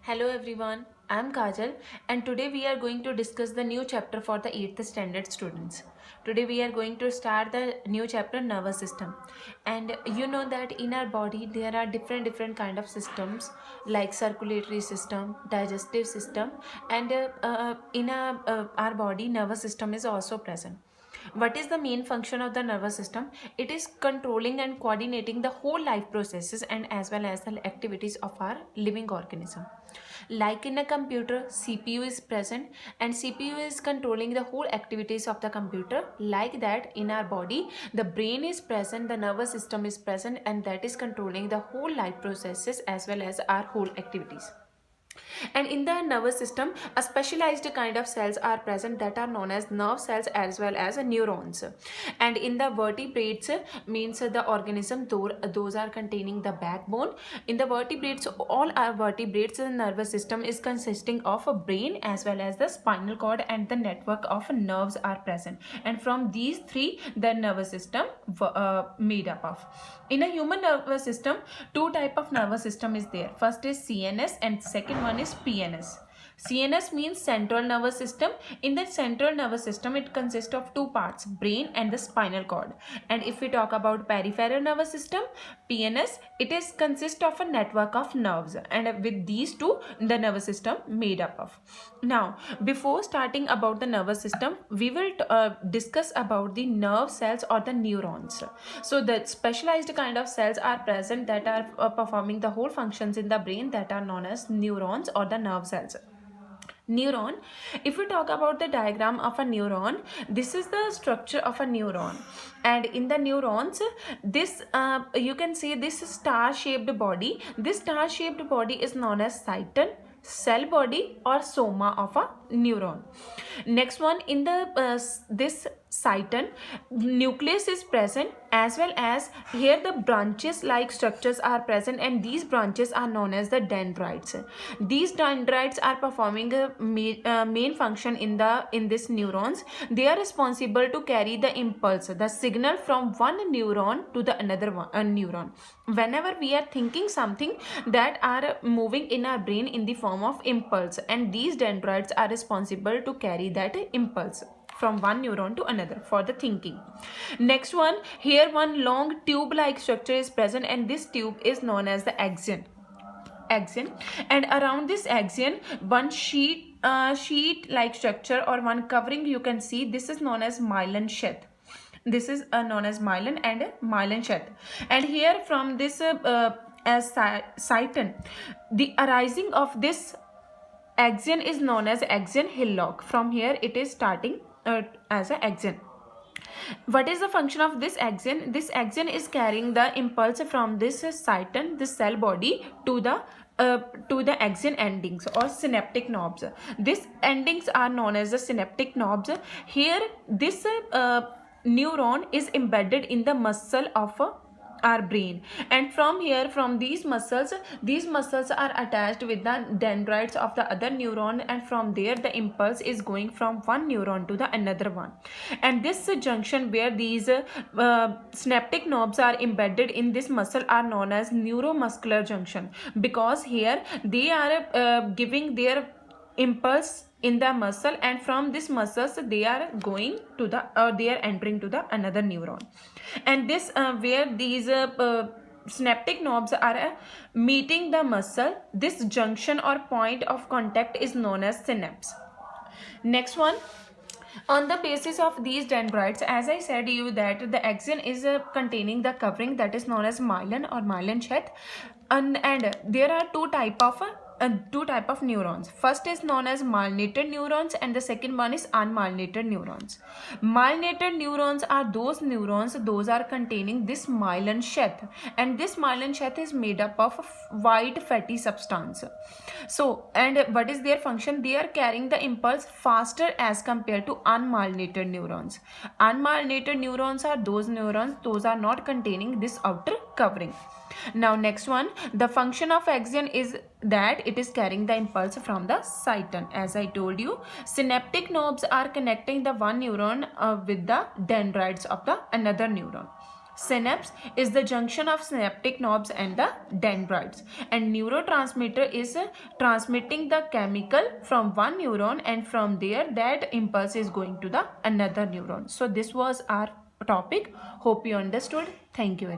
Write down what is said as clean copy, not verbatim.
Hello everyone, I am Kajal and today we are going to discuss the new chapter for the 8th standard students. Today we are going to start the new chapter nervous system, and you know that in our body there are different kind of systems like circulatory system, digestive system, and our body nervous system is also present. What is the main function of the nervous system? It is controlling and coordinating the whole life processes and as well as the activities of our living organism. Like in a computer, CPU is present and CPU is controlling the whole activities of the computer. Like that, in our body, the brain is present, the nervous system is present, and that is controlling the whole life processes as well as our whole activities. And in the nervous system, a specialized kind of cells are present that are known as nerve cells as well as neurons. And in the vertebrates, means the organism, those are containing the backbone. In the vertebrates, all our vertebrates, the nervous system is consisting of a brain as well as the spinal cord, and the network of nerves are present. And from these three, the nervous system made up of. In a human nervous system, two type of nervous system is there. First is CNS and second one is PNS. CNS means central nervous system. In the central nervous system, it consists of two parts, brain and the spinal cord. And if we talk about peripheral nervous system, PNS, it is consist of a network of nerves, and with these two, the nervous system made up of. Now, before starting about the nervous system, we will discuss about the nerve cells or the neurons. So the specialized kind of cells are present that are performing the whole functions in the brain, that are known as neurons or the nerve cells. Neuron, if we talk about the diagram of a neuron, this is the structure of a neuron, and in the neurons, this you can see this star shaped body. This star shaped body is known as cyton, cell body or soma of a neuron. Next one, in the this cyton, nucleus is present, as well as here the branches like structures are present, and these branches are known as the dendrites. These dendrites are performing a main function in this neurons. They are responsible to carry the impulse, the signal from one neuron to the another neuron. Whenever we are thinking something, that are moving in our brain in the form of impulse, and these dendrites are responsible to carry that impulse from one neuron to another for the thinking. Next one, here one long tube like structure is present, and this tube is known as the axon. And around this axon, one sheet like structure or one covering you can see, this is known as myelin sheath. This is known as myelin and myelin sheath. And here from this as cyton, the arising of this axon is known as axon hillock. From here it is starting as a axon. What is the function of this axon? This axon is carrying the impulse from this cyton, this cell body, to the axon endings or synaptic knobs. These endings are known as the synaptic knobs. Here this neuron is embedded in the muscle of our brain, and from here, from these muscles are attached with the dendrites of the other neuron, and from there the impulse is going from one neuron to the another one. And this junction where these synaptic knobs are embedded in this muscle are known as neuromuscular junction, because here they are giving their impulse in the muscle, and from this muscles they are going to the they are entering to the another neuron. And this where these synaptic knobs are meeting the muscle, this junction or point of contact is known as synapse. Next one, on the basis of these dendrites, as I said you that the axon is containing the covering that is known as myelin or myelin sheath, and there are two type of neurons. First is known as myelinated neurons, and the second one is unmyelinated neurons. Myelinated neurons are those neurons those are containing this myelin sheath, and this myelin sheath is made up of white fatty substance. So, and what is their function? They are carrying the impulse faster as compared to unmyelinated neurons. Unmyelinated neurons are those neurons those are not containing this outer covering. Now next one, the function of axon is that it is carrying the impulse from the cyton. As I told you, synaptic knobs are connecting the one neuron with the dendrites of the another neuron. Synapse is the junction of synaptic knobs and the dendrites, and neurotransmitter is transmitting the chemical from one neuron, and from there that impulse is going to the another neuron. So this was our topic. Hope you understood. Thank you very much.